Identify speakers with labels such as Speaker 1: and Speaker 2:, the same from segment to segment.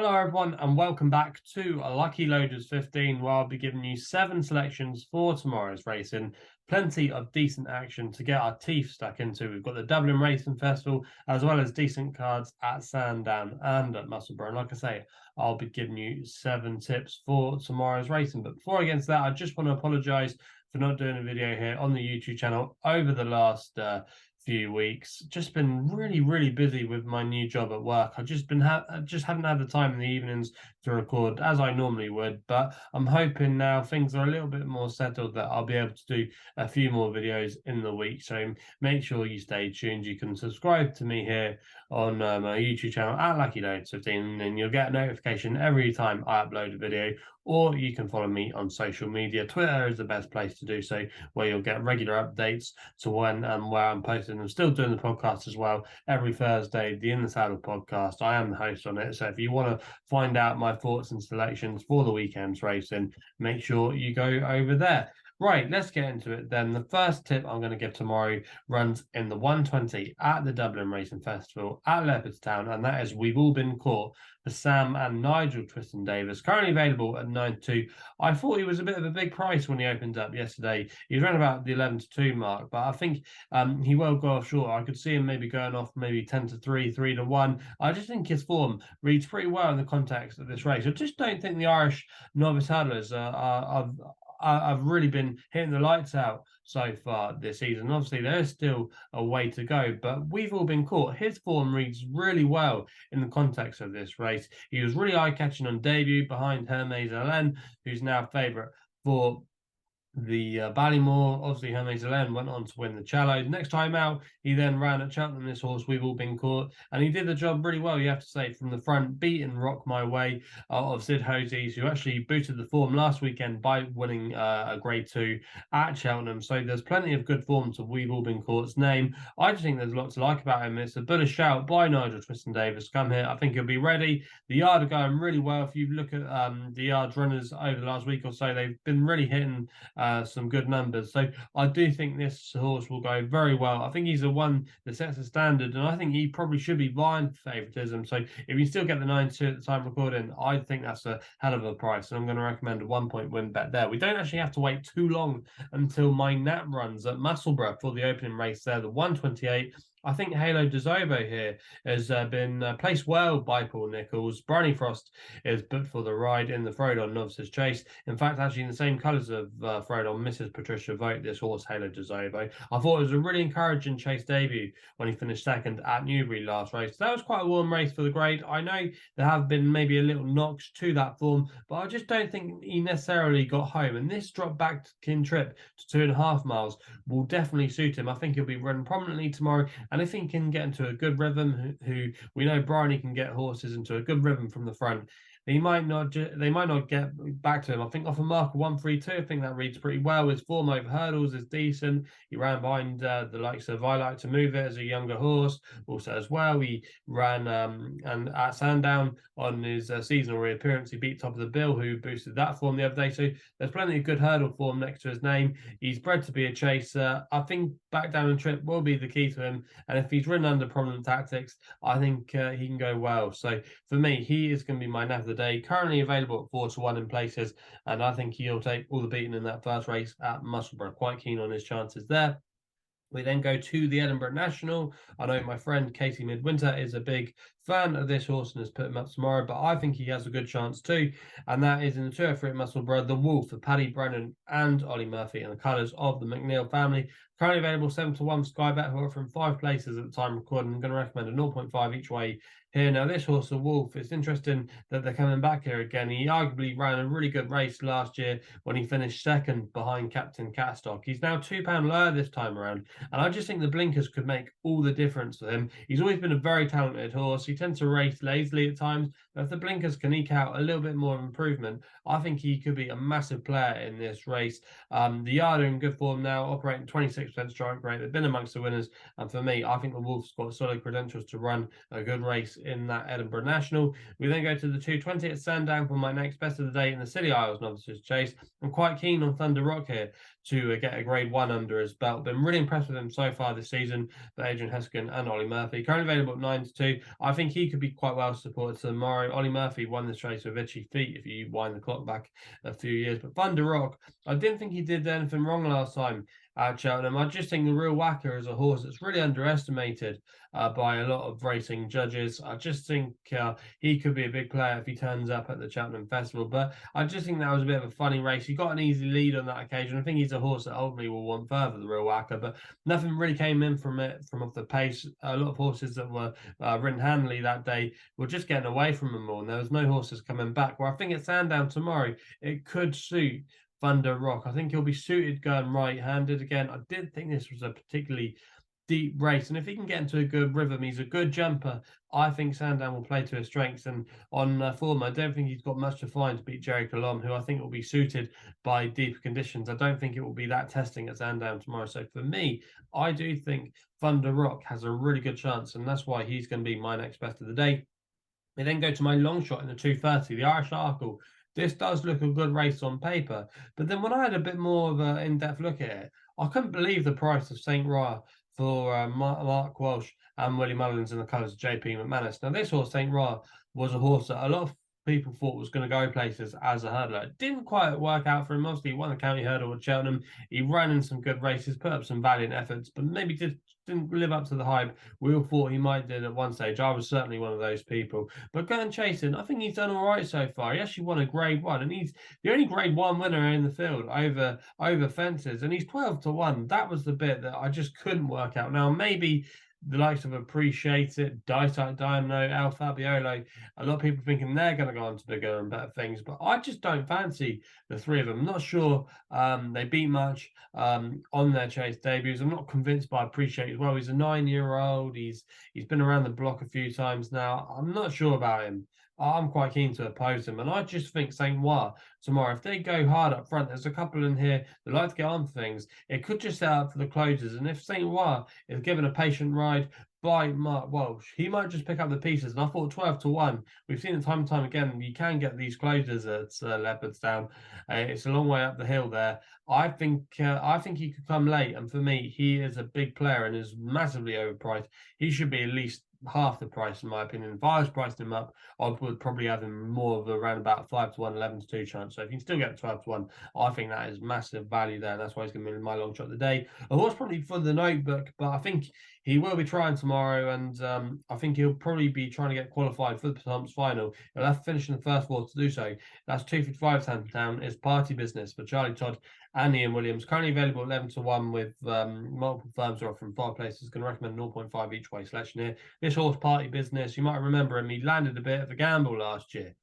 Speaker 1: Hello everyone and welcome back to a Lucky Loaders 15 where I'll be giving you 7 selections for tomorrow's racing. Plenty of decent action to get our teeth stuck into. We've got the Dublin Racing Festival as well as decent cards at Sandown and at Musselburgh. And like I say, I'll be giving you 7 tips for tomorrow's racing. But before I get into that, I just want to apologise for not doing a video here on the YouTube channel over the last few weeks. Just been really busy with my new job at work. I just haven't had the time in the evenings to record as I normally would, but I'm hoping now things are a little bit more settled that I'll be able to do a few more videos in the week. So make sure you stay tuned. You can subscribe to me here on my YouTube channel at Lucky Loads 15 and you'll get a notification every time I upload a video, or you can follow me on social media. Twitter is the best place to do so, where you'll get regular updates to when and where I'm posting. I'm still doing the podcast as well every Thursday, the In the Saddle podcast. I am the host on it, so if you want to find out my thoughts and selections for the weekend's racing, make sure you go over there. Right, let's get into it then. The first tip I'm going to give tomorrow runs in the 120 at the Dublin Racing Festival at Leopardstown, and that is Weveallbeencaught for Sam and Nigel Twiston-Davies, currently available at 9-2. I thought he was a bit of a big price when he opened up yesterday. He was around about the 11-2 mark, but I think he will go off short. I could see him maybe going off maybe 10-3, 3-1. I just think his form reads pretty well in the context of this race. I just don't think the Irish novice hurdlers I've really been hitting the lights out so far this season. Obviously, there is still a way to go, but we've all been caught. His form reads really well in the context of this race. He was really eye-catching on debut behind Hermes Allen, who's now favourite for the Ballymore. Obviously, Hermes Allen went on to win the Challows. Next time out, he then ran at Cheltenham. This horse, Weveallbeencaught, and he did the job really well, you have to say, from the front, beating Rock My Way of Sid Hosey's, who actually boosted the form last weekend by winning a Grade 2 at Cheltenham. So there's plenty of good form to Weveallbeencaught's name. I just think there's a lot to like about him. It's a bullish shout by Nigel Twiston-Davies. Come here, I think he'll be ready. The yard are going really well. If you look at the yards runners over the last week or so, they've been really hitting some good numbers. So I do think this horse will go very well. I think he's the one that sets the standard, and I think he probably should be vying for favouritism. So if you still get the 9-2 at the time of recording, I think that's a hell of a price, and I'm going to recommend a 1-point win bet there. We don't actually have to wait too long until my nap runs at Musselburgh for the opening race there, the 128. I think Halo Des Obeaux here has been placed well by Paul Nicholls. Bryony Frost is booked for the ride in the Frodon Novices Chase. In fact, actually in the same colours of Frodon, Mrs. Patricia Vogt, this horse, Halo Des Obeaux. I thought it was a really encouraging chase debut when he finished second at Newbury last race. That was quite a warm race for the grade. I know there have been maybe a little knocks to that form, but I just don't think he necessarily got home. And this drop back kin trip to 2.5 miles will definitely suit him. I think he'll be running prominently tomorrow. And if he can get into a good rhythm, who we know Bryony can get horses into a good rhythm from the front, they might not get back to him. I think off a mark of 132, I think that reads pretty well. His form over hurdles is decent. He ran behind the likes of I Like to Move It as a younger horse. Also as well, he ran and at Sandown on his seasonal reappearance. He beat Top of the Bill, who boosted that form the other day. So there's plenty of good hurdle form next to his name. He's bred to be a chaser. I think back down and trip will be the key to him. And if he's ridden under prominent tactics, I think he can go well. So for me, he is going to be my nav of the day. Currently available at 4-1 in places, and I think he'll take all the beating in that first race at Musselburgh. Quite keen on his chances there. We then go to the Edinburgh National. I know my friend Casey Midwinter is a big fan of this horse and has put him up tomorrow, but I think he has a good chance too. And that is in the 203 at Musselburgh, the Wolf for Paddy Brennan and Ollie Murphy in the colours of the McNeil family. Currently available 7-1 SkyBet, who are from 5 places at the time of recording. I'm going to recommend a 0.5 each way here. Now, this horse, the Wolf, it's interesting that they're coming back here again. He arguably ran a really good race last year when he finished second behind Captain Catstock. He's now £2 lower this time around, and I just think the blinkers could make all the difference to him. He's always been a very talented horse. He tends to race lazily at times, but if the blinkers can eke out a little bit more of improvement, I think he could be a massive player in this race. The yard are in good form now, operating 26% strike rate. They've been amongst the winners, and for me, I think the Wolf's got solid credentials to run a good race in that Edinburgh National. We then go to the 220 at Sandown for my next best of the day in the Scilly Isles Novices Chase. I'm quite keen on Thunder Rock here to get a grade 1 under his belt. Been really impressed with him so far this season, for Adrian Heskin and Ollie Murphy. Currently available at 9-2. I think he could be quite well supported tomorrow. Ollie Murphy won this race with itchy feet if you wind the clock back a few years. But Thunder Rock, I didn't think he did anything wrong last time at Cheltenham. I just think the Real Whacker is a horse that's really underestimated by a lot of racing judges. I just think he could be a big player if he turns up at the Cheltenham Festival. But I just think that was a bit of a funny race. He got an easy lead on that occasion. I think he's a horse that ultimately will want further, the Real Whacker, but nothing really came in from off the pace. A lot of horses that were ridden handily that day were just getting away from them all, and there was no horses coming back. Well, I think at Sandown tomorrow, it could suit Thunder Rock. I think he'll be suited going right-handed again. I did think this was a particularly deep race, and if he can get into a good rhythm, he's a good jumper. I think Sandown will play to his strengths, and on form, I don't think he's got much to find to beat Jerry Colomb, who I think will be suited by deeper conditions. I don't think it will be that testing at Sandown tomorrow. So for me, I do think Thunder Rock has a really good chance, and that's why he's going to be my next best of the day. We then go to my long shot in the 230, the Irish Arkle. This does look a good race on paper, but then when I had a bit more of an in-depth look at it, I couldn't believe the price of St. Ra for Mark Walsh and Willie Mullins in the colours of JP McManus. Now, this horse, St. Ra, was a horse that a lot of people thought was going to go places as a hurdler. It didn't quite work out for him. Obviously, he won the county hurdle at Cheltenham. He ran in some good races, put up some valiant efforts, but maybe just didn't live up to the hype we all thought he might do at one stage. I was certainly one of those people. But going chasing, I think he's done all right so far. He actually won a grade 1, and he's the only grade 1 winner in the field over fences, and he's 12-1. That was the bit that I just couldn't work out. Now, maybe the likes of Appreciate It, Dietype Dynamo, El Fabiolo, a lot of people thinking they're going to go on to bigger and better things, but I just don't fancy the three of them. I'm not sure they beat much on their chase debuts. I'm not convinced by Appreciate as well. He's a 9-year-old. He's been around the block a few times now. I'm not sure about him. I'm quite keen to oppose him, and I just think Saint Noir tomorrow, if they go hard up front, there's a couple in here that like to get on things. It could just set up for the closers, and if Saint Noir is given a patient ride by Mark Walsh, he might just pick up the pieces. And I thought 12-1. We've seen it time and time again. You can get these closers at Leopardstown. It's a long way up the hill there. I think he could come late, and for me, he is a big player and is massively overpriced. He should be at least half the price, in my opinion. If I was pricing him up, I would probably have him more of around about 5-1, 11-2 chance. So if you can still get 12-1, I think that is massive value there. That's why he's going to be in my long shot today. A horse probably for the notebook, but I think he will be trying tomorrow, and I think he'll probably be trying to get qualified for the Thompson final. He'll have to finish in the first four to do so. That's 255 Sandown. It's Party Business for Charlie Todd and Ian Williams. Currently available 11-1 with multiple firms are offering 5 places. Going to recommend 0.5 each way selection here. This horse, Party Business, you might remember him. He landed a bit of a gamble last year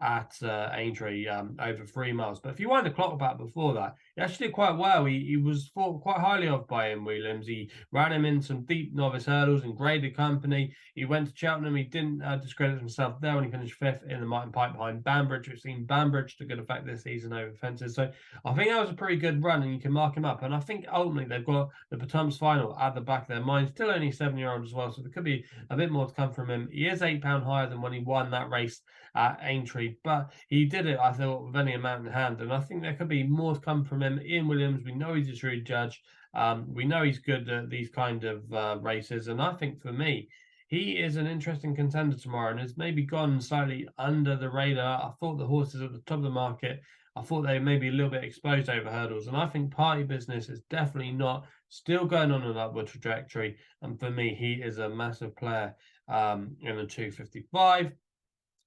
Speaker 1: at Aintree over 3 miles. But if you wind the clock back before that, he actually did quite well. He was thought quite highly of by Ian Williams. He ran him in some deep novice hurdles and graded company. He went to Cheltenham. He didn't discredit himself there when he finished 5th in the Martin Pipe behind Banbridge. We've seen Banbridge to good effect this season over fences. So I think that was a pretty good run, and you can mark him up. And I think ultimately they've got the Patum's final at the back of their mind. Still only 7-year-old as well, so there could be a bit more to come from him. He is £8 higher than when he won that race at Aintree, but he did it, I thought, with any amount in hand, and I think there could be more to come from him. Ian Williams, we know he's a shrewd judge. We know he's good at these kind of races, and I think for me, he is an interesting contender tomorrow, and has maybe gone slightly under the radar. I thought the horses at the top of the market, I thought they may be a little bit exposed over hurdles, and I think Party Business is definitely not, still going on an upward trajectory, and for me, he is a massive player in the 255.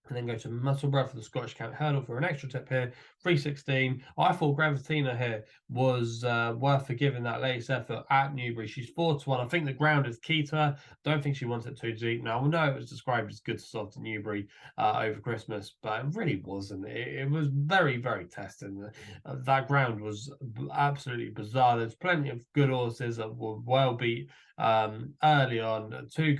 Speaker 1: And then go to Musselburgh for the Scottish County Hurdle for an extra tip here, 3:16. I thought Gravitina here was worth forgiving that latest effort at Newbury. She's 4-1. I think the ground is key to her. Don't think she wants it too deep. Now, we know it was described as good to soft at Newbury over Christmas, but it really wasn't. It was very, very testing. That ground was absolutely bizarre. There's plenty of good horses that were well beat early on. Too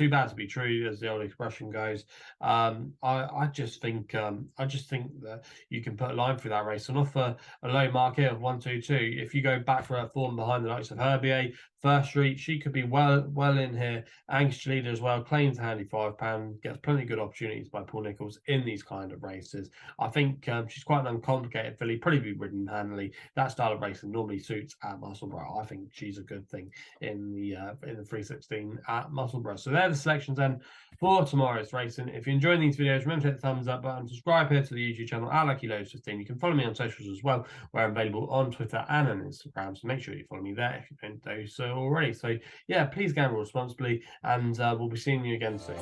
Speaker 1: bad to be true, as the old expression goes. I just think that you can put a line through that race and offer a low mark here of 1-2-2. If you go back for a form behind the likes of Herbier, First Street, she could be well in here. Anxious Leader as well, claims a handy £5, gets plenty of good opportunities by Paul Nicholls in these kind of races. I think she's quite an uncomplicated filly, probably be ridden handily. That style of racing normally suits at Musselburgh. I think she's a good thing in the 316 at Musselburgh. So they're the selections then for tomorrow's racing. If you're enjoying these videos, remember to hit the thumbs up button, subscribe here to the YouTube channel at LuckyLoads15. You can follow me on socials as well, where I'm available on Twitter and on Instagram. So make sure you follow me there if you don't do so already. So yeah, please gamble responsibly, and we'll be seeing you again soon.